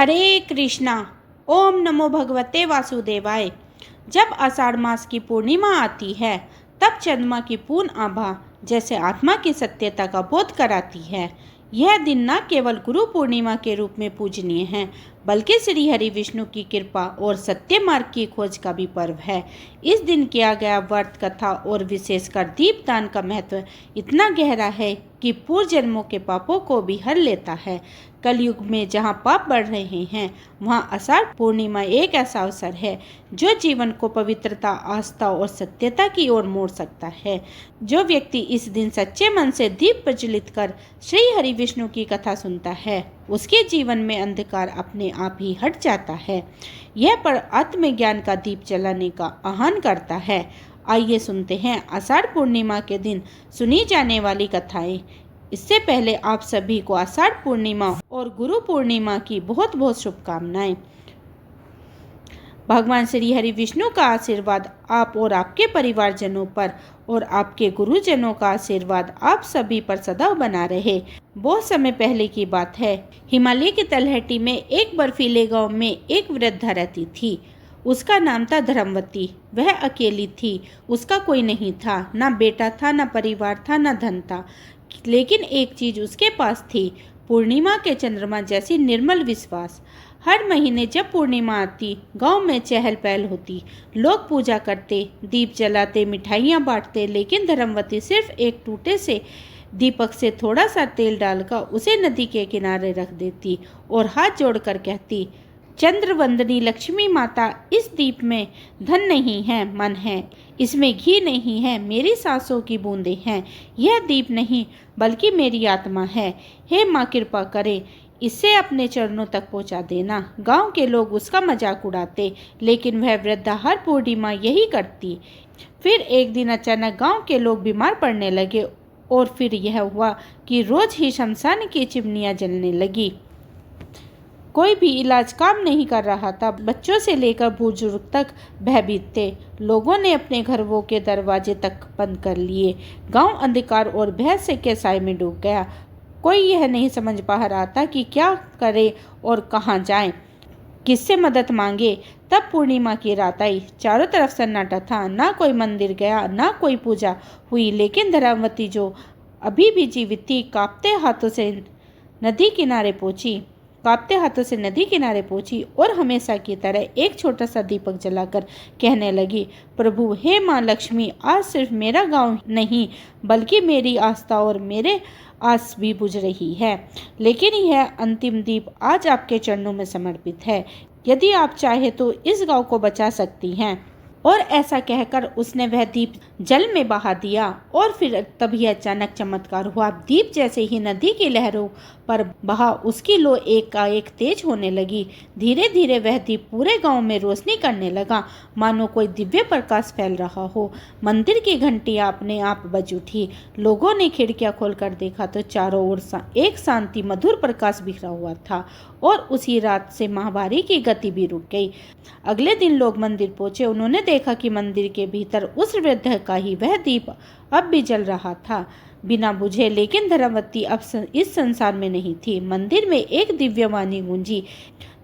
हरे कृष्णा। ओम नमो भगवते वासुदेवाय। जब आषाढ़ मास की पूर्णिमा आती है तब चंद्रमा की पूर्ण आभा जैसे आत्मा की सत्यता का बोध कराती है। यह दिन न केवल गुरु पूर्णिमा के रूप में पूजनीय है बल्कि श्री हरि विष्णु की कृपा और सत्य मार्ग की खोज का भी पर्व है। इस दिन किया गया व्रत कथा और विशेषकर दीपदान का महत्व इतना गहरा है कि पूर्व जन्मों के पापों को भी हर लेता है। कलयुग में जहाँ पाप बढ़ रहे हैं वहाँ आषाढ़ पूर्णिमा एक ऐसा अवसर है जो जीवन को पवित्रता, आस्था और सत्यता की ओर मोड़ सकता है। जो व्यक्ति इस दिन सच्चे मन से दीप प्रज्वलित कर श्री हरि विष्णु की कथा सुनता है उसके जीवन में अंधकार अपने आप ही हट जाता है। यह पर आत्मज्ञान का दीप जलाने का आह्वान करता है। आइए सुनते हैं आषाढ़ पूर्णिमा के दिन सुनी जाने वाली कथाएं। इससे पहले आप सभी को आषाढ़ पूर्णिमा और गुरु पूर्णिमा की बहुत बहुत शुभकामनाएं। भगवान श्री हरि विष्णु का आशीर्वाद आप और आपके परिवारजनों पर और आपके गुरुजनों का आशीर्वाद आप सभी पर सदा बना रहे। बहुत समय पहले की बात है। हिमालय की तलहटी में एक बर्फीले गांव में एक वृद्धा रहती थी। उसका नाम था धर्मवती। वह अकेली थी। उसका कोई नहीं था, ना बेटा था, ना परिवार था, ना धन था। लेकिन एक चीज उसके पास थी, पूर्णिमा के चंद्रमा जैसी निर्मल विश्वास। हर महीने जब पूर्णिमा आती गांव में चहल पहल होती। लोग पूजा करते, दीप जलाते, मिठाइयाँ बांटते। लेकिन धर्मवती सिर्फ एक टूटे से दीपक से थोड़ा सा तेल डालकर उसे नदी के किनारे रख देती और हाथ जोड़कर कहती, चंद्रवंदनी लक्ष्मी माता, इस दीप में धन नहीं है, मन है। इसमें घी नहीं है, मेरी सांसों की बूंदें हैं। यह दीप नहीं बल्कि मेरी आत्मा है। हे माँ, कृपा करे इसे अपने चरणों तक पहुँचा देना। गांव के लोग उसका मजाक उड़ाते लेकिन वह वृद्धा हर पूर्णिमा यही करती। फिर एक दिन अचानक गांव के लोग बीमार पड़ने लगे और फिर यह हुआ कि रोज ही शमशान की चिमनियाँ जलने लगी। कोई भी इलाज काम नहीं कर रहा था। बच्चों से लेकर बुजुर्ग तक भयभीत थे। लोगों ने अपने घरों के दरवाजे तक बंद कर लिए। गांव अंधकार और भय से के साए में डूब गया। कोई यह नहीं समझ पा रहा था कि क्या करे और कहाँ जाए, किससे मदद मांगे। तब पूर्णिमा की रात आई। चारों तरफ सन्नाटा था। ना कोई मंदिर गया, ना कोई पूजा हुई। लेकिन धर्मवती जो अभी भी जीवित थी, कांपते हाथों से नदी किनारे पहुंची और हमेशा की तरह एक छोटा सा दीपक जलाकर कहने लगी, प्रभु, हे माँ लक्ष्मी, आज सिर्फ मेरा गांव नहीं बल्कि मेरी आस्था और मेरे आस भी बुझ रही है। लेकिन यह अंतिम दीप आज आपके चरणों में समर्पित है। यदि आप चाहे तो इस गांव को बचा सकती हैं। और ऐसा कहकर उसने वह दीप जल में बहा दिया और फिर तभी अचानक चमत्कार हुआ। दीप जैसे ही नदी की लहरों पर बहा उसकी लो एक तेज होने लगी। धीरे धीरे वह दीप पूरे गांव में रोशनी करने लगा, मानो कोई दिव्य प्रकाश फैल रहा हो। मंदिर की घंटियां अपने आप बज उठी। लोगों ने खिड़कियां खोलकर देखा तो चारों ओर एक शांति मधुर प्रकाश बिखरा हुआ था और उसी रात से महामारी की गति भी रुक गई। अगले दिन लोग मंदिर पहुंचे। उन्होंने देखा कि मंदिर के भीतर उस वृद्ध का ही वह दीप अब भी जल रहा था, बिना बुझे। लेकिन धर्मवती अब इस संसार में नहीं थी। मंदिर में एक दिव्यवाणी गूंजी,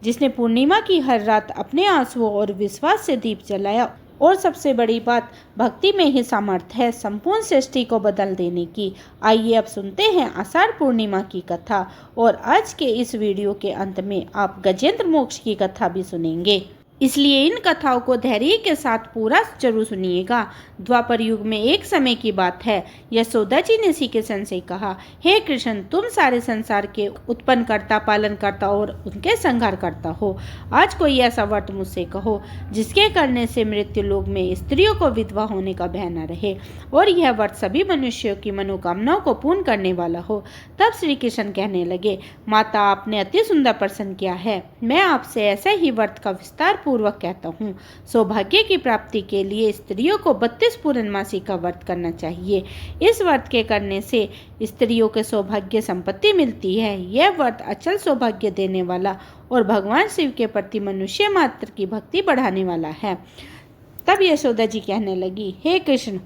जिसने पूर्णिमा की हर रात अपने आंसुओं और विश्वास से दीप जलाया। और सबसे बड़ी बात, भक्ति में ही सामर्थ्य है संपूर्ण सृष्टि को बदल देने की। आइए अब सुनते हैं आषाढ़ पूर्णिमा की कथा। और आज के इस वीडियो के अंत में आप गजेंद्र मोक्ष की कथा भी सुनेंगे, इसलिए इन कथाओं को धैर्य के साथ पूरा जरूर सुनिएगा। द्वापर युग में एक समय की बात है। यशोदा जी ने श्री कृष्ण से कहा, हे कृष्ण, तुम सारे संसार के उत्पन्न करता, पालन करता और उनके संहार करता हो। आज कोई ऐसा व्रत मुझसे कहो जिसके करने से मृत्यु लोक में स्त्रियों को विधवा होने का भय न रहे और यह व्रत सभी मनुष्यों की मनोकामनाओं को पूर्ण करने वाला हो। तब श्री कृष्ण कहने लगे, माता, आपने अति सुंदर प्रश्न किया है। मैं आपसे ऐसे ही व्रत का विस्तार पूर्वक कहता हूँ। सौभाग्य की प्राप्ति के लिए स्त्रियों को 32 पूर्णमासी का व्रत करना चाहिए। इस व्रत के करने से स्त्रियों के सौभाग्य संपत्ति मिलती है। यह व्रत अचल सौभाग्य देने वाला और भगवान शिव के प्रति मनुष्य मात्र की भक्ति बढ़ाने वाला है। तब यशोदा जी कहने लगी, हे कृष्ण,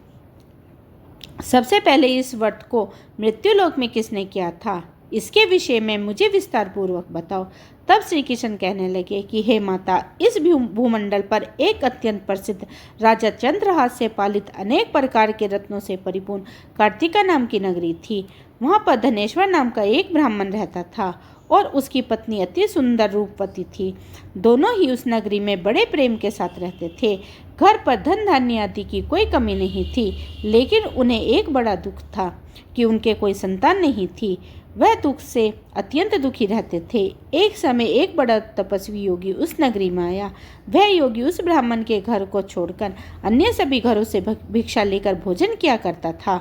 सबसे पहले इस व्रत को मृत्युलोक में किसने किया था? इसके विषय में मुझे विस्तार पूर्वक बताओ। तब श्री कृष्ण कहने लगे कि हे माता, इस भूमंडल पर एक अत्यंत प्रसिद्ध राजा चंद्रहास से पालित अनेक प्रकार के रत्नों से परिपूर्ण कार्तिका नाम की नगरी थी। वहाँ पर धनेश्वर नाम का एक ब्राह्मण रहता था और उसकी पत्नी अति सुंदर रूपवती थी। दोनों ही उस नगरी में बड़े प्रेम के साथ रहते थे। घर पर धन धान्य आदि की कोई कमी नहीं थी, लेकिन उन्हें एक बड़ा दुख था कि उनके कोई संतान नहीं थी। वह दुख से अत्यंत दुखी रहते थे। एक समय एक बड़ा तपस्वी योगी उस नगरी में आया। वह योगी उस ब्राह्मण के घर को छोड़कर अन्य सभी घरों से भिक्षा लेकर भोजन किया करता था।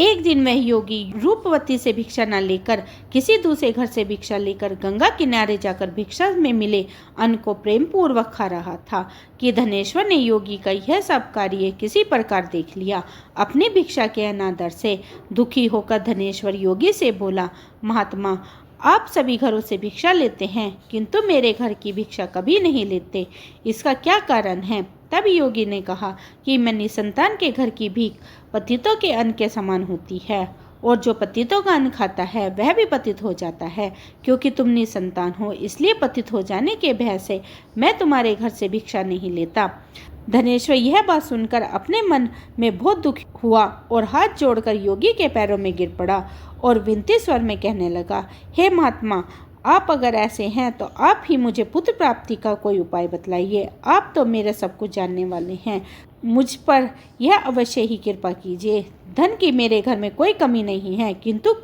एक दिन वह योगी रूपवती से भिक्षा न लेकर किसी दूसरे घर से भिक्षा लेकर गंगा किनारे जाकर भिक्षा में मिले अन्न को प्रेम पूर्वक खा रहा था कि धनेश्वर ने योगी का यह सब कार्य किसी प्रकार देख लिया। अपनी भिक्षा के अनादर से दुखी होकर धनेश्वर योगी से बोला, महात्मा, आप सभी घरों से भिक्षा लेते हैं किंतु मेरे घर की भिक्षा कभी नहीं लेते, इसका क्या कारण है? तब योगी ने कहा कि मैं निसंतान के घर की भीख पतितों के अन्न के समान होती है, और जो पतितों का अन्न खाता है वह भी पतित हो जाता है। क्योंकि तुम निसंतान हो, इसलिए पतित हो जाने के भय से मैं तुम्हारे घर से भिक्षा नहीं लेता। धनेश्वर यह बात सुनकर अपने मन में बहुत दुख हुआ और हाथ जोड़कर योगी के पैरों में गिर पड़ा और विनती स्वर में कहने लगा, हे महात्मा, आप अगर ऐसे हैं तो आप ही मुझे पुत्र प्राप्ति का कोई उपाय बतलाइए। आप तो मेरे सब कुछ जानने वाले हैं, मुझ पर यह अवश्य ही कृपा कीजिए। धन की मेरे घर में कोई कमी नहीं है, किंतु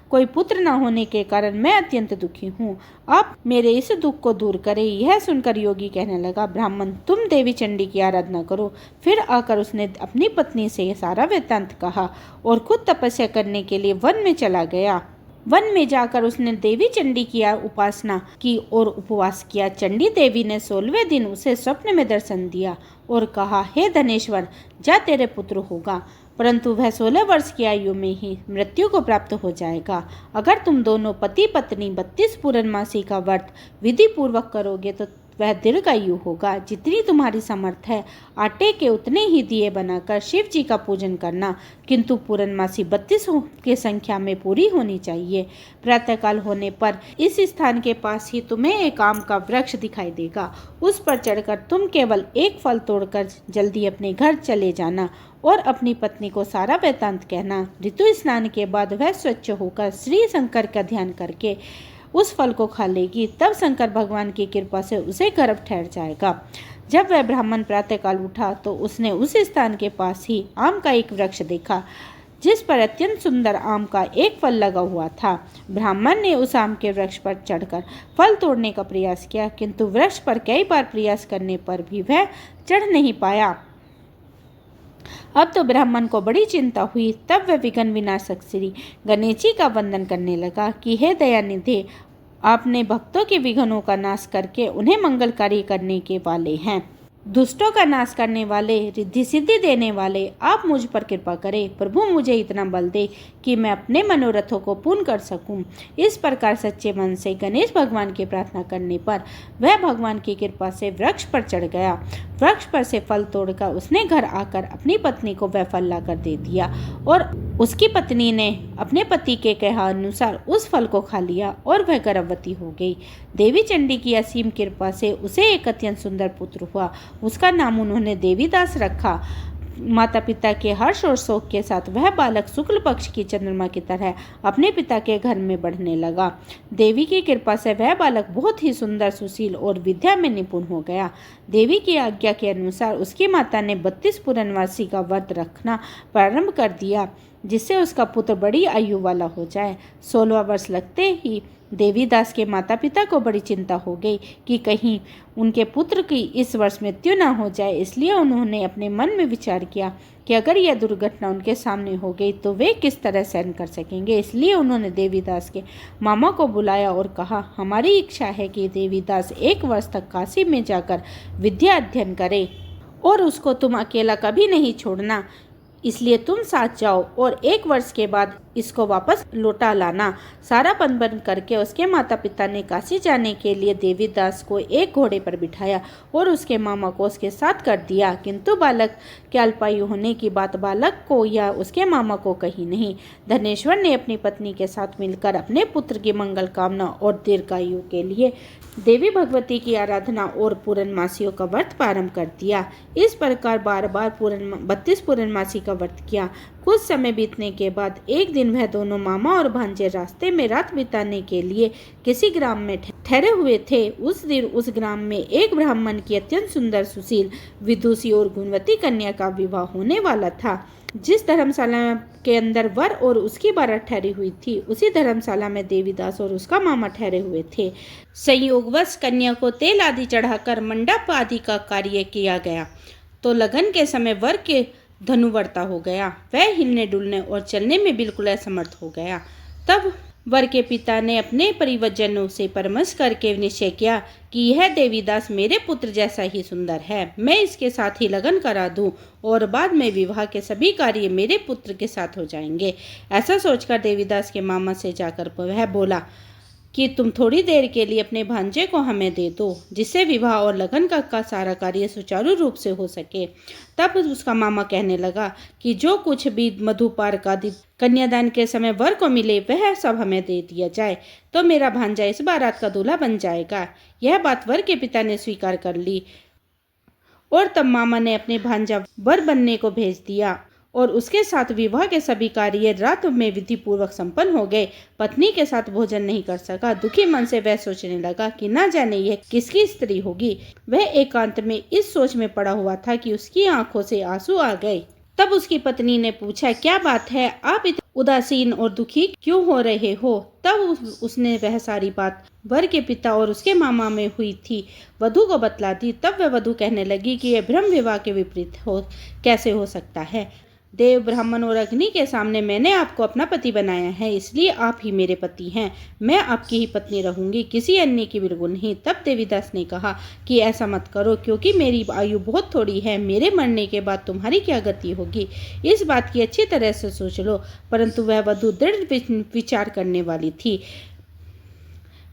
कोई पुत्र न होने के कारण मैं अत्यंत दुखी हूँ। आप मेरे इस दुख को दूर करें। यह सुनकर योगी कहने लगा, ब्राह्मण, तुम देवी चंडी की आराधना करो। फिर आकर उसने अपनी पत्नी से सारा वृत्तांत कहा और खुद तपस्या करने के लिए वन में चला गया। वन में जाकर उसने देवी चंडी की उपासना की और उपवास किया। चंडी देवी ने 16वें दिन उसे स्वप्न में दर्शन दिया और कहा, हे धनेश्वर, जा, तेरे पुत्र होगा, परंतु वह 16 वर्ष की आयु में ही मृत्यु को प्राप्त हो जाएगा। अगर तुम दोनों पति पत्नी 32 पूर्णमासी का व्रत विधि पूर्वक करोगे तो वह दीर्घायु होगा। जितनी तुम्हारी समर्थ है, आटे के उतने ही दिए बनाकर शिव जी का पूजन करना, किंतु पूर्णमासी 32 की संख्या में पूरी होनी चाहिए। प्रातःकाल होने पर इस स्थान के पास ही तुम्हें एक आम का वृक्ष दिखाई देगा। उस पर चढ़कर तुम केवल एक फल तोड़कर जल्दी अपने घर चले जाना और अपनी पत्नी को सारा वृत्तांत कहना। ऋतु स्नान के बाद वह स्वच्छ होकर श्री शंकर का ध्यान करके उस फल को खा लेगी। तब शंकर भगवान की कृपा से उसे गर्भ ठहर जाएगा। जब वह ब्राह्मण प्रातःकाल उठा तो उसने उस स्थान के पास ही आम का एक वृक्ष देखा, जिस पर अत्यंत सुंदर आम का एक फल लगा हुआ था। ब्राह्मण ने उस आम के वृक्ष पर चढ़कर फल तोड़ने का प्रयास किया, किंतु वृक्ष पर कई बार प्रयास करने पर भी वह चढ़ नहीं पाया। अब तो ब्राह्मण को बड़ी चिंता हुई। तब वह विघ्न विनाशक श्री गणेश जी का वंदन करने लगा कि हे दयानिधि, आपने भक्तों के विघ्नों का नाश करके उन्हें मंगलकारी करने के वाले हैं, दुष्टों का नाश करने वाले, रिद्धि सिद्धि देने वाले, आप मुझ पर कृपा करें। प्रभु, मुझे इतना बल दे कि मैं अपने मनोरथों को पूर्ण कर सकूं। इस प्रकार सच्चे मन से गणेश भगवान की प्रार्थना करने पर वह भगवान की कृपा से वृक्ष पर चढ़ गया। वृक्ष पर से फल तोड़कर उसने घर आकर अपनी पत्नी को वह फल लाकर दे दिया और उसकी पत्नी ने अपने पति के कहा अनुसार उस फल को खा लिया और वह गर्भवती हो गई। देवी चंडी की असीम कृपा से उसे एक अत्यंत सुंदर पुत्र हुआ। उसका नाम उन्होंने देवीदास रखा। माता पिता के हर्ष और शोक के साथ वह बालक शुक्ल पक्ष की चंद्रमा की तरह अपने पिता के घर में बढ़ने लगा। देवी की कृपा से वह बालक बहुत ही सुंदर, सुशील और विद्या में निपुण हो गया। देवी की आज्ञा के अनुसार उसकी माता ने 32 पूर्णमासी का व्रत रखना प्रारंभ कर दिया, जिससे उसका पुत्र बड़ी आयु वाला हो जाए। 16वां वर्ष लगते ही देवीदास के माता पिता को बड़ी चिंता हो गई कि कहीं उनके पुत्र की इस वर्ष मृत्यु न हो जाए। इसलिए उन्होंने अपने मन में विचार किया कि अगर यह दुर्घटना उनके सामने हो गई तो वे किस तरह सहन कर सकेंगे। इसलिए उन्होंने देवीदास के मामा को बुलाया और कहा, हमारी इच्छा है कि देवीदास 1 वर्ष तक काशी में जाकर विद्या अध्ययन करे और उसको तुम अकेला कभी नहीं छोड़ना। इसलिए तुम साथ जाओ और 1 वर्ष के बाद इसको वापस लौटा लाना। सारा पन बंद करके उसके माता पिता ने काशी जाने के लिए देवीदास को एक घोड़े पर बिठाया और उसके मामा को उसके साथ कर दिया, किंतु बालक के अल्पायु होने की बात बालक को या उसके मामा को कही नहीं। धनेश्वर ने अपनी पत्नी के साथ मिलकर अपने पुत्र की मंगल कामना और दीर्घायु के लिए देवी भगवती की आराधना और पूर्णमासियों का व्रत प्रारंभ कर दिया। इस प्रकार बार बार 32 पूर्णमासी का व्रत किया। कुछ समय बीतने के बाद एक दिन वह दोनों मामा और भांजे रास्ते में रात बिताने के लिए किसी ग्राम में ठहरे हुए थे। उस दिन उस ग्राम में एक ब्राह्मण की अत्यंत सुंदर, सुशील, विदुषी और गुणवती कन्या का विवाह होने वाला था। जिस धर्मशाला के अंदर वर और उसकी बारात ठहरी हुई थी, उसी धर्मशाला में देवीदास और उसका मामा ठहरे हुए थे। संयोगवश कन्या को तेल आदि चढ़ाकर मंडप आदि का कार्य किया गया तो लगन के समय वर के धनुवर्ता हो गया। वह हिलने डुलने और चलने में बिल्कुल असमर्थ हो गया। तब वर के पिता ने अपने परिवजनों से परामर्श करके निश्चय किया कि यह देवीदास मेरे पुत्र जैसा ही सुंदर है, मैं इसके साथ ही लगन करा दूं और बाद में विवाह के सभी कार्य मेरे पुत्र के साथ हो जाएंगे। ऐसा सोचकर देवीदास के मामा से जाकर वह बोला कि तुम थोड़ी देर के लिए अपने भांजे को हमें दे दो, जिससे विवाह और लगन का सारा कार्य सुचारू रूप से हो सके। तब उसका मामा कहने लगा कि जो कुछ भी मधुपार का कन्यादान के समय वर को मिले वह सब हमें दे दिया जाए, तो मेरा भांजा इस बारात का दूल्हा बन जाएगा। यह बात वर के पिता ने स्वीकार कर ली और तब मामा ने अपने भांजा वर बनने को भेज दिया और उसके साथ विवाह के सभी कार्य रात में विधि पूर्वक संपन्न हो गए। पत्नी के साथ भोजन नहीं कर सका। दुखी मन से वह सोचने लगा कि न जाने यह किसकी स्त्री होगी। वह एकांत में इस सोच में पड़ा हुआ था कि उसकी आंखों से आंसू आ गए। तब उसकी पत्नी ने पूछा, क्या बात है, आप इतने उदासीन और दुखी क्यों हो रहे हो? तब उसने वह सारी बात वर के पिता और उसके मामा में हुई थी वधु को बतला दी। तब वह वधु कहने लगी कि यह ब्रह्म विवाह के विपरीत कैसे हो सकता है। देव, ब्राह्मण और अग्नि के सामने मैंने आपको अपना पति बनाया है, इसलिए आप ही मेरे पति हैं। मैं आपकी ही पत्नी रहूंगी, किसी अन्य की बिल्कुल नहीं। तब देवीदास ने कहा कि ऐसा मत करो, क्योंकि मेरी आयु बहुत थोड़ी है। मेरे मरने के बाद तुम्हारी क्या गति होगी, इस बात की अच्छी तरह से सोच लो। परंतु वह वधु दृढ़ विचार करने वाली थी।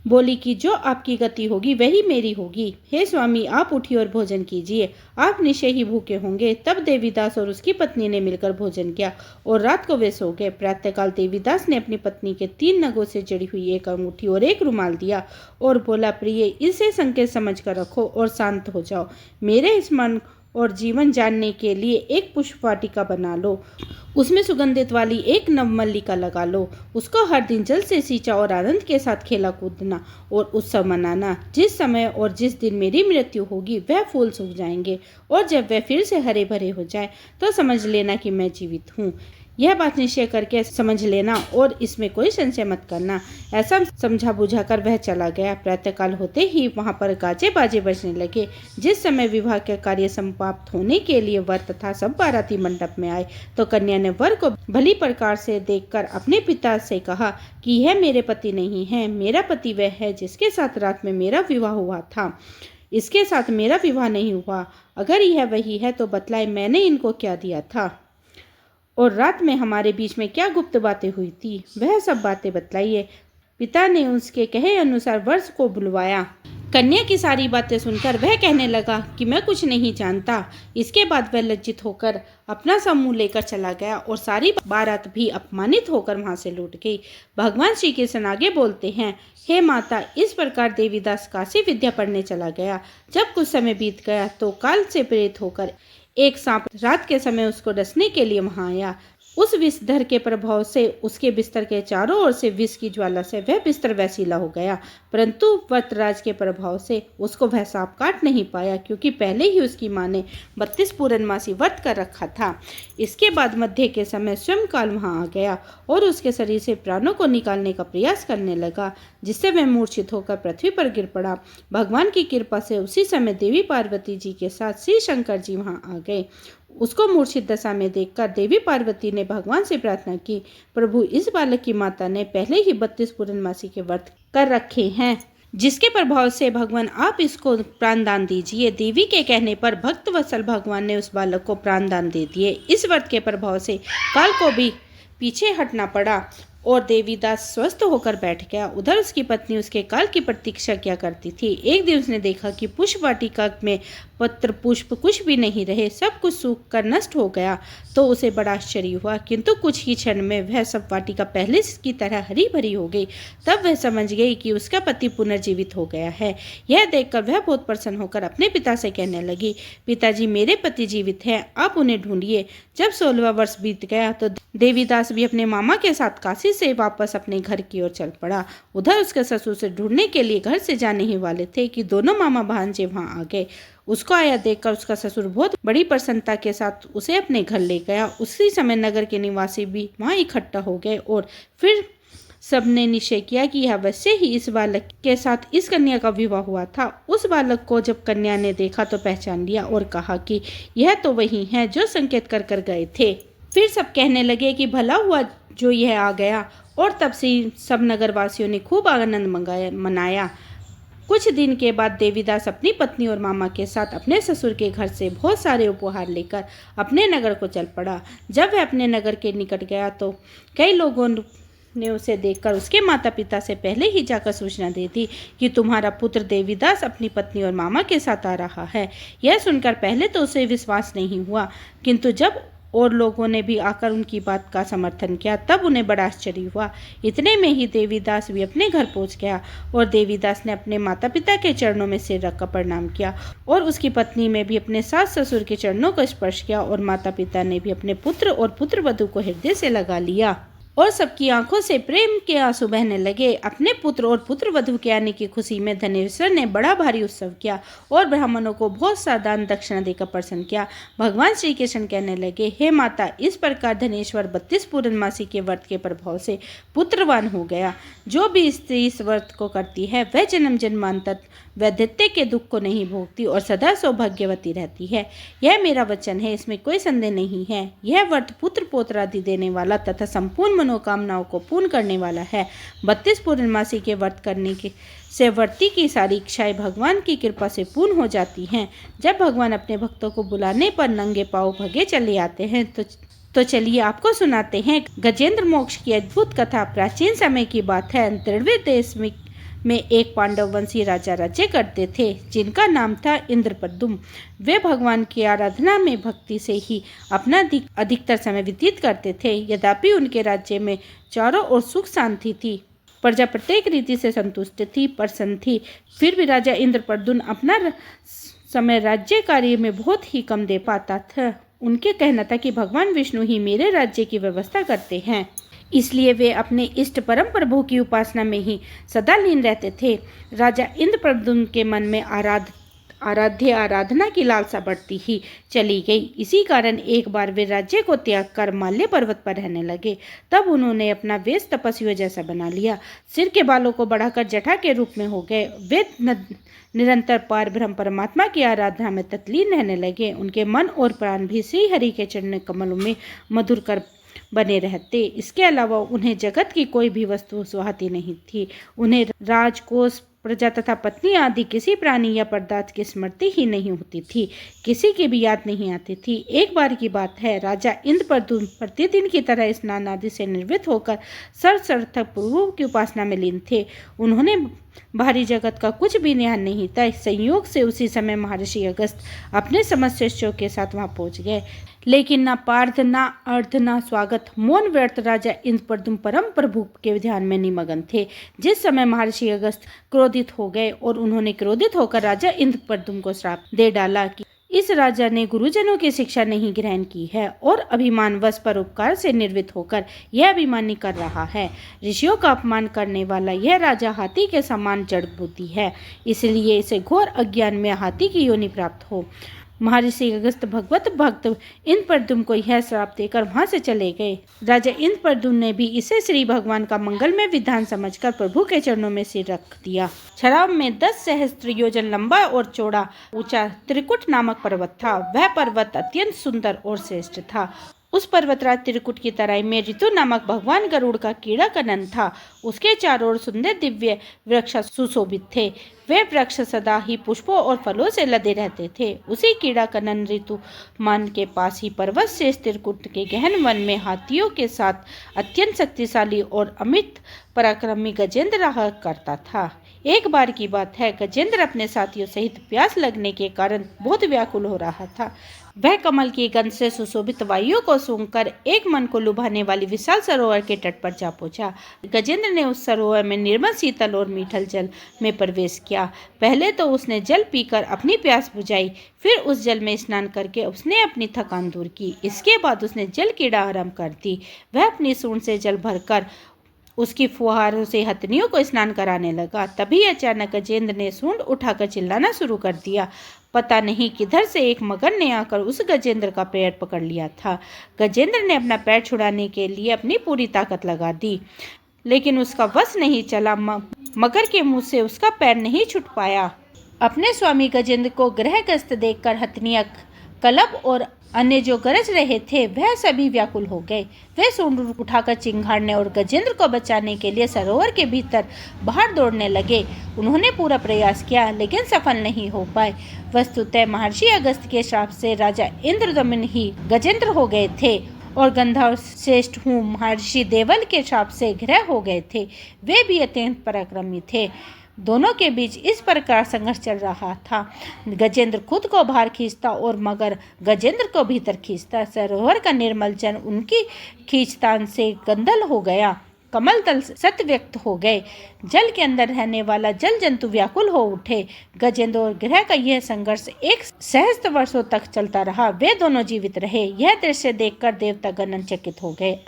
बोली कि जो आपकी गति होगी वही मेरी होगी। हे स्वामी, आप उठिए और भोजन कीजिए, आप निश्चय ही भूखे होंगे। तब देवीदास और उसकी पत्नी ने मिलकर भोजन किया और रात को वे सो गए। प्रातःकाल देवीदास ने अपनी पत्नी के 3 नगों से जड़ी हुई एक अंगूठी और एक रुमाल दिया और बोला, प्रिय, इसे संकेत समझ कर रखो और शांत हो जाओ। मेरे स्मरण और जीवन जानने के लिए एक पुष्प वाटिका बना लो, उसमें सुगंधित वाली एक नवमल्लिका लगा लो। उसको हर दिन जल से सींचा और आनंद के साथ खेला कूदना और उत्सव मनाना। जिस समय और जिस दिन मेरी मृत्यु होगी वह फूल सूख जाएंगे और जब वह फिर से हरे भरे हो जाए तो समझ लेना कि मैं जीवित हूँ। यह बात निश्चय करके समझ लेना और इसमें कोई संशय मत करना। ऐसा समझा बुझाकर वह चला गया। प्रातःकाल होते ही वहां पर गाजे बाजे बजने लगे। जिस समय विवाह के कार्य समाप्त होने के लिए वर तथा सब बाराती मंडप में आए तो कन्या ने वर को भली प्रकार से देखकर अपने पिता से कहा कि यह मेरे पति नहीं है। मेरा पति वह है जिसके साथ रात में मेरा विवाह हुआ था। इसके साथ मेरा विवाह नहीं हुआ। अगर यह वही है तो बतलाए मैंने इनको क्या दिया था और रात में हमारे बीच में क्या गुप्त बातें हुई थी, वह सब बातें बतलाइए। पिता ने उसके कहे अनुसार वर्ष को बुलवाया। कन्या की सारी बातें सुनकर वह कहने लगा कि मैं कुछ नहीं जानता। इसके बाद वह लज्जित होकर अपना समूह लेकर चला गया और सारी बारात भी अपमानित होकर वहां से लौट गई। भगवान श्री कृष्ण आगे बोलते हैं, हे माता, इस प्रकार देवीदास काशी विद्या पढ़ने चला गया। जब कुछ समय बीत गया तो काल से प्रेरित होकर एक सांप रात के समय उसको डसने के लिए वहां आया। उस विषधर के प्रभाव से उसके बिस्तर के चारों ओर से विष की ज्वाला से वह बिस्तर वैसीला हो गया, परंतु वटराज के प्रभाव से उसको वह सांप काट नहीं पाया, क्योंकि पहले ही उसकी माँ ने 32 पूर्णमासी व्रत कर रखा था। इसके बाद मध्य के समय स्वयं काल वहां आ गया और उसके शरीर से प्राणों को निकालने का प्रयास करने लगा, जिससे वह मूर्छित होकर पृथ्वी पर गिर पड़ा। भगवान की कृपा से उसी समय देवी पार्वती जी के साथ श्री शंकर जी वहां आ गए। उसको मूर्छित दशा में देखकर देवी पार्वती ने भगवान से प्रार्थना की, प्रभु, इस बालक की माता ने पहले ही 32 पूर्णमासी के व्रत कर रखे हैं, जिसके प्रभाव से भगवान आप इसको प्राण दान दीजिए। देवी के कहने पर भक्त वत्सल भगवान ने उस बालक को प्राण दान दे दिए। इस व्रत के प्रभाव से काल को भी पीछे हटना पड़ा और देवीदास स्वस्थ होकर बैठ गया। उधर उसकी पत्नी उसके काल की प्रतीक्षा किया करती थी। एक दिन उसने देखा कि पुष्प वाटिका में पत्र पुष्प कुछ भी नहीं रहे, सब कुछ सूख कर नष्ट हो गया। तो उसे बड़ा आश्चर्य हुआ, किंतु कुछ ही क्षण में वह सब वाटिका पहले की तरह हरी भरी हो गई। तब वह समझ गई कि उसका पति पुनर्जीवित हो गया है। यह देखकर वह बहुत प्रसन्न होकर अपने पिता से कहने लगी, पिताजी मेरे पति जीवित हैं, आप उन्हें ढूंढिए। जब 16वां वर्ष बीत गया तो देवीदास भी अपने मामा के साथ काशी से वापस अपने घर की ओर चल पड़ा। उधर उसके ससुर से ढूंढने के लिए घर से जाने ही वाले थे कि दोनों मामा भांजे वहां आ गए। उसको आया देखकर उसका ससुर बहुत बड़ी प्रसन्नता के साथ उसे अपने घर ले गया। उसी समय नगर के निवासी भी वहां इकट्ठा हो गए और फिर सबने निश्चय किया कि यह अवश्य ही इस बालक के साथ इस कन्या का विवाह हुआ था। उस बालक को जब कन्या ने देखा तो पहचान लिया और कहा कि यह तो वही है जो संकेत कर कर गए थे। फिर सब कहने लगे कि भला हुआ जो यह आ गया, और तब से सब नगरवासियों ने खूब आनंद मनाया। कुछ दिन के बाद देवीदास अपनी पत्नी और मामा के साथ अपने ससुर के घर से बहुत सारे उपहार लेकर अपने नगर को चल पड़ा। जब वह अपने नगर के निकट गया तो कई लोगों ने उसे देखकर उसके माता पिता से पहले ही जाकर सूचना दे दी कि तुम्हारा पुत्र देवीदास अपनी पत्नी और मामा के साथ आ रहा है। यह सुनकर पहले तो उसे विश्वास नहीं हुआ, किंतु जब और लोगों ने भी आकर उनकी बात का समर्थन किया तब उन्हें बड़ा आश्चर्य हुआ। इतने में ही देवीदास भी अपने घर पहुंच गया और देवीदास ने अपने माता पिता के चरणों में सिर रखकर प्रणाम किया और उसकी पत्नी में भी अपने सास ससुर के चरणों को स्पर्श किया और माता पिता ने भी अपने पुत्र और पुत्रवधू को हृदय से लगा लिया और सबकी आंखों से प्रेम के आंसू बहने लगे। अपने पुत्र और पुत्रवधू के आने की खुशी में धनेश्वर ने बड़ा भारी उत्सव किया और ब्राह्मणों को बहुत सा दान दक्षिणा देकर प्रसन्न किया। भगवान श्री कृष्ण कहने लगे, हे माता, इस प्रकार धनेश्वर 32 पूर्णमासी के व्रत के प्रभाव से पुत्रवान हो गया। जो भी स्त्री इस व्रत को करती है वह जन्म जन्मांतर वैधत्य के दुख को नहीं भोगती और सदा सौभाग्यवती रहती है। यह मेरा वचन है, इसमें कोई संदेह नहीं है। यह व्रत पुत्र पौत्र आदि देने वाला तथा संपूर्ण मनोकामनाओं को पूर्ण करने वाला है। 32 पूर्णमासी के व्रत करने के से व्रती की सारी इच्छाएं भगवान की कृपा से पूर्ण हो जाती हैं। जब भगवान अपने भक्तों को बुलाने पर नंगे पांव भगे चले आते हैं तो चलिए आपको सुनाते हैं गजेंद्र मोक्ष की अद्भुत कथा। प्राचीन समय की बात है। द्रविड़ देश में एक पांडव वंशी राजा राज्य करते थे जिनका नाम था इंद्रप्रद्युम्न। वे भगवान की आराधना में भक्ति से ही अपना अधिकतर समय व्यतीत करते थे। यद्यपि उनके राज्य में चारों ओर सुख शांति थी, प्रजा प्रत्येक रीति से संतुष्ट थी, प्रसन्न थी। फिर भी राजा इंद्रप्रद्युम्न अपना समय राज्य कार्य में बहुत ही कम दे पाता था। उनके कहना था कि भगवान विष्णु ही मेरे राज्य की व्यवस्था करते हैं, इसलिए वे अपने इष्ट परम प्रभु की उपासना में ही सदा लीन रहते थे। राजा इंद्रप्रद्युम्न के मन में आराधना की लालसा बढ़ती ही चली गई। इसी कारण एक बार वे राज्य को त्याग कर माल्य पर्वत पर रहने लगे। तब उन्होंने अपना वेश तपस्वियों जैसा बना लिया, सिर के बालों को बढ़ाकर जटा के रूप में हो गए। वे निरंतर पार ब्रह्म परमात्मा की आराधना में तत्लीन रहने लगे। उनके मन और प्राण भी श्री हरि के चरण कमलों में मधुर कर बने रहते। इसके अलावा उन्हें जगत की कोई भी वस्तु सुहाती नहीं थी। उन्हें राजकोष, प्रजा तथा पत्नी आदि किसी प्राणी या पदार्थ की स्मृति ही नहीं होती थी, किसी की भी याद नहीं आती थी। एक बार की बात है, राजा इंद्रप्रद्युम्न प्रतिदिन की तरह स्नान आदि से निर्वृत्त होकर सर्वसर्थक प्रभु की उपासना में लीन थे। उन्होंने बाहरी जगत का कुछ भी ध्यान नहीं था। संयोग से उसी समय महर्षि अगस्त अपने समस्त शिष्यों के साथ वहां पहुंच गए, लेकिन न पार्थ, न अर्थ, न स्वागत। मौन व्रत राजा इंद्रप्रद्युम्न परम प्रभु के ध्यान में निमग्न थे। जिस समय महर्षि अगस्त क्रोधित हो गए और उन्होंने क्रोधित होकर राजा इंद्रप्रद्युम्न को श्राप दे डाला कि इस राजा ने गुरुजनों की शिक्षा नहीं ग्रहण की है और अभिमानवश परोपकार से निर्वृत्त होकर यह अभिमानी कर रहा है। ऋषियों का अपमान करने वाला यह राजा हाथी के समान जड़ बुद्धि है, इसलिए इसे घोर अज्ञान में हाथी की योनि प्राप्त हो। महर्षि अगस्त भगवत भक्त इंद्रप्रद्युम्न को यह श्राप देकर वहां से चले गए। राजा इंद्रप्रद्युम्न ने भी इसे श्री भगवान का मंगलमय विधान समझकर प्रभु के चरणों में सिर रख दिया। छड़ाव में 10 सहस्त्र योजन लंबा और चौड़ा ऊंचा त्रिकुट नामक पर्वत था। वह पर्वत अत्यंत सुंदर और श्रेष्ठ था उस पर्वतराज त्रिकुट की तराई में ऋतु नामक भगवान गरुड़ का कीड़ा कनन था। उसके चारों ओर सुंदर दिव्य वृक्ष सुशोभित थे। वे वृक्ष सदा ही पुष्पों और फलों से लदे रहते थे। उसी कीड़ा कनन ऋतु मान के पास ही पर्वत से त्रिकुट के गहन वन में हाथियों के साथ अत्यंत शक्तिशाली और अमित पराक्रमी गजेंद्र रहा करता था। एक बार की बात है, गजेंद्र अपने साथियों सहित प्यास लगने के कारण बहुत व्याकुल हो रहा था। वह कमल की गंध से सुशोभित वायुओं को सूंघकर एक मन को लुभाने वाली विशाल सरोवर के तट पर जा पहुंचा। गजेंद्र ने उस सरोवर में निर्मल शीतल और मीठल जल में प्रवेश किया। पहले तो उसने जल पीकर अपनी प्यास बुझाई, फिर उस जल में स्नान करके उसने अपनी थकान दूर की। इसके बाद उसने जल क्रीड़ा आरंभ कर दी। वह अपनी सूंड से जल भरकर उसकी फुहारों से हथनियों को स्नान कराने लगा। तभी अचानक गजेंद्र ने सूंड उठाकर चिल्लाना शुरू कर दिया। पता नहीं किधर से एक मगर ने आकर उस गजेंद्र का पैर पकड़ लिया था। गजेंद्र ने अपना पैर छुड़ाने के लिए अपनी पूरी ताकत लगा दी, लेकिन उसका वश नहीं चला। मगर के मुंह से उसका पैर नहीं छूट पाया। अपने स्वामी गजेंद्र को ग्रहग्रस्त देखकर हथनियां, कलब और अन्य जो गरज रहे थे वह सभी व्याकुल हो गए। वे सूंड उठाकर चिंगाड़ने और गजेंद्र को बचाने के लिए सरोवर के भीतर बाहर दौड़ने लगे। उन्होंने पूरा प्रयास किया, लेकिन सफल नहीं हो पाए। वस्तुतः महर्षि अगस्त के श्राप से राजा इंद्रदमन ही गजेंद्र हो गए थे और गंधर्व श्रेष्ठ हूँ महर्षि देवल के श्राप से ग्रह हो गए थे। वे भी अत्यंत पराक्रमी थे। दोनों के बीच इस प्रकार संघर्ष चल रहा था। गजेंद्र खुद को बाहर खींचता और मगर गजेंद्र को भीतर खींचता। सरोवर का निर्मल जल उनकी खींचतान से गंदल हो गया। कमल तल सत व्यक्त हो गए। जल के अंदर रहने वाला जल जंतु व्याकुल हो उठे। गजेंद्र और ग्रह का यह संघर्ष 1 सहस्त्र वर्षों तक चलता रहा। वे दोनों जीवित रहे। यह दृश्य देखकर देवता गणन चकित हो गए।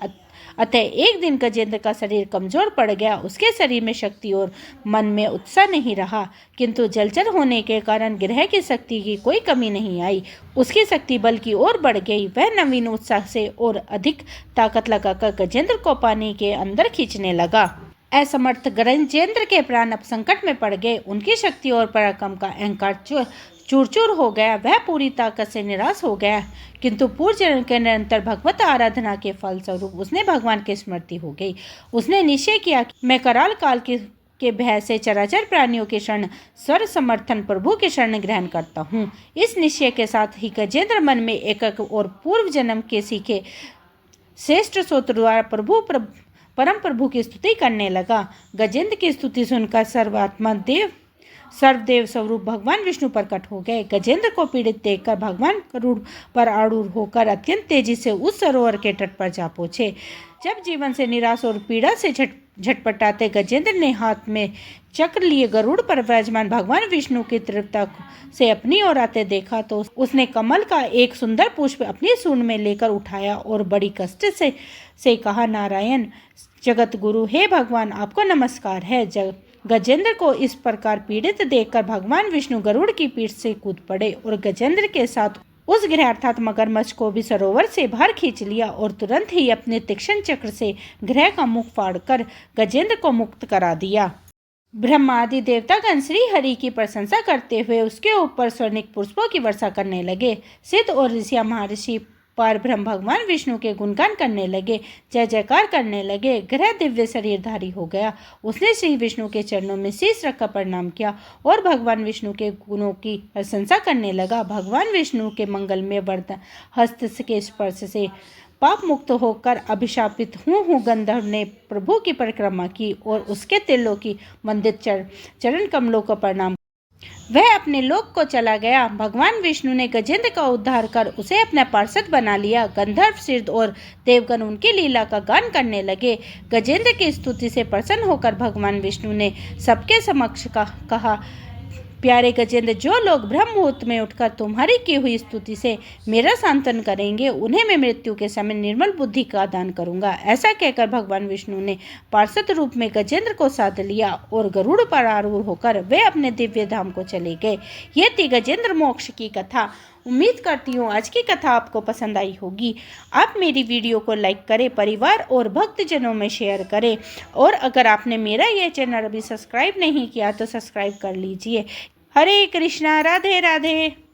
अतः एक दिन गजेंद्र का शरीर कमजोर पड़ गया। उसके शरीर में शक्ति और मन में उत्साह नहीं रहा, किंतु जलचर होने के कारण ग्रह की शक्ति की कोई कमी नहीं आई। उसकी शक्ति बल की ओर बढ़ गई। वह नवीन उत्साह से और अधिक ताकत लगाकर गजेंद्र को पानी के अंदर खींचने लगा। असमर्थ गजेंद्र के प्राण अब संकट में पड़ गए। उनकी शक्ति और पराक्रम का अहंकार चूर चूर हो गया। वह पूरी ताकत से निराश हो गया, किंतु पूर्व जन्म के निरंतर भगवत आराधना के फलस्वरूप उसने भगवान की स्मृति हो गई। उसने निश्चय किया कि मैं कराल काल के भय से चराचर प्राणियों के शरण सर्व समर्थन प्रभु के शरण ग्रहण करता हूँ। इस निश्चय के साथ ही गजेंद्र मन में एक और पूर्व जन्म के सीखे श्रेष्ठ सूत्र द्वारा परम प्रभु की स्तुति करने लगा। गजेंद्र की स्तुति सुनकर सर्वदेव स्वरूप भगवान विष्णु प्रकट हो गए। गजेंद्र को पीड़ित देखकर भगवान गरुड़ पर आरूढ़ होकर अत्यंत तेजी से उस सरोवर के तट पर जा पहुंचे। जब जीवन से निराश और पीड़ा से झटपटाते गजेंद्र ने हाथ में चक्र लिए गरुड़ पर विराजमान भगवान विष्णु की तीव्रता से अपनी ओर आते देखा, तो उसने कमल का एक सुंदर पुष्प अपनी सूंड में लेकर उठाया और बड़ी कष्ट से कहा, नारायण जगत गुरु, हे भगवान, आपको नमस्कार है। गजेंद्र को इस प्रकार पीड़ित देखकर भगवान विष्णु गरुड़ की पीठ से कूद पड़े और गजेंद्र के साथ उस ग्रह अर्थात मगरमच्छ को भी सरोवर से बाहर खींच लिया और तुरंत ही अपने तीक्ष्ण चक्र से ग्रह का मुख फाड़कर गजेंद्र को मुक्त करा दिया। ब्रह्मादि देवतागण श्री हरि की प्रशंसा करते हुए उसके ऊपर स्वर्णिक पुष्पों की वर्षा करने लगे। सिद्ध और ऋषि महर्षि पर ब्रह्म भगवान विष्णु के गुणगान करने लगे, जय जयकार करने लगे। ग्रह दिव्य शरीरधारी हो गया। उसने श्री विष्णु के चरणों में शीश रखकर प्रणाम किया और भगवान विष्णु के गुणों की प्रशंसा करने लगा। भगवान विष्णु के मंगलमय वरदान हस्त के स्पर्श से पाप मुक्त होकर अभिशापित हूँ गंधर्व ने प्रभु की परिक्रमा की और उसके त्रिलोकी वंदित चरण कमलों को प्रणाम। वह अपने लोक को चला गया। भगवान विष्णु ने गजेंद्र का उद्धार कर उसे अपना पार्षद बना लिया। गंधर्व सिद्ध और देवगण उनकी लीला का गान करने लगे। गजेंद्र की स्तुति से प्रसन्न होकर भगवान विष्णु ने सबके समक्ष कहा, प्यारे गजेंद्र, जो लोग ब्रह्म मुहूर्त में उठकर तुम्हारी की हुई स्तुति से मेरा सांत्वन करेंगे, उन्हें मैं मृत्यु के समय निर्मल बुद्धि का दान करूंगा। ऐसा कहकर भगवान विष्णु ने पार्षद रूप में गजेंद्र को साध लिया और गरुड़ पर आरूढ़ होकर वे अपने दिव्य धाम को चले गए। ये थी गजेंद्र मोक्ष की कथा। उम्मीद करती हूँ आज की कथा आपको पसंद आई होगी। आप मेरी वीडियो को लाइक करें, परिवार और भक्तजनों में शेयर करें, और अगर आपने मेरा ये चैनल अभी सब्सक्राइब नहीं किया तो सब्सक्राइब कर लीजिए। हरे कृष्णा, राधे राधे।